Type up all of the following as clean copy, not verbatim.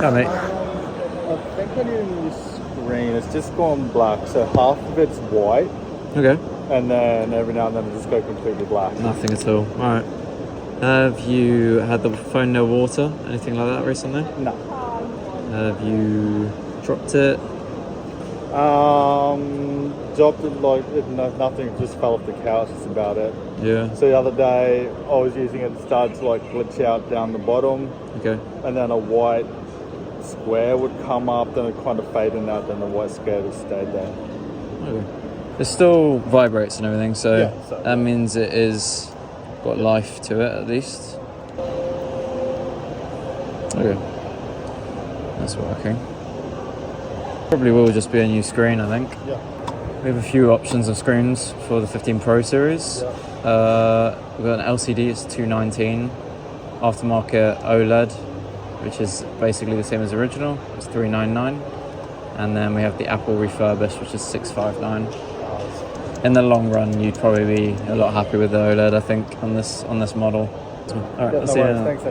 Yeah, mate. I think I need a new screen. It's just gone black, so half of it's white, Okay. and then every now and then it just go completely black. Nothing at all. Alright. Have you had the phone no water? Anything like that recently? No. Have you dropped it? Dropped it like nothing. Just fell off the couch. That's about it. Yeah. So the other day I was using it. It started to like glitch out down the bottom. Okay. And then a white square would come up. Then it kind of faded out. Then the white square just stayed there. Okay. It still vibrates and everything, so, Yeah, so that means it is got life to it at least. Okay. That's working. Probably will just be a new screen, I think. Yeah. We have a few options of screens for the 15 Pro series. Yeah. We've got an LCD, it's $219. Aftermarket OLED, which is basically the same as original, it's $399. And then we have the Apple refurbished, which is $659. In the long run, you'd probably be a lot happy with the OLED, I think, on this model. All right, let's see. Thanks.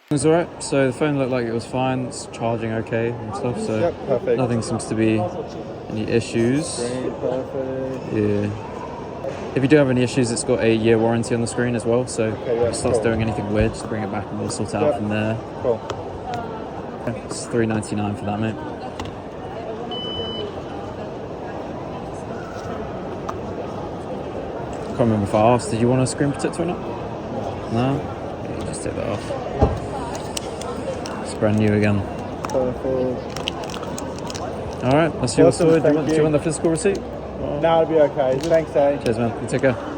It was alright, so the phone looked like it was fine, it's charging okay and stuff, so Yep, perfect. nothing seems to be any issues. Screen, perfect. Yeah. If you do have any issues, it's got a year warranty on the screen as well, so Okay, yeah, if it starts cool. doing anything weird, just bring it back and we'll sort it out from there. Cool. Okay, it's $399 for that, mate. Can't remember if I asked, did you want a screen protector or not? No? Yeah, you just take that off. It's brand new again. Perfect. Alright, let's see what's Awesome, sorted. Do you thank want you. the physical receipt? No, it'll be okay. Thanks, eh? Cheers, man. You take care.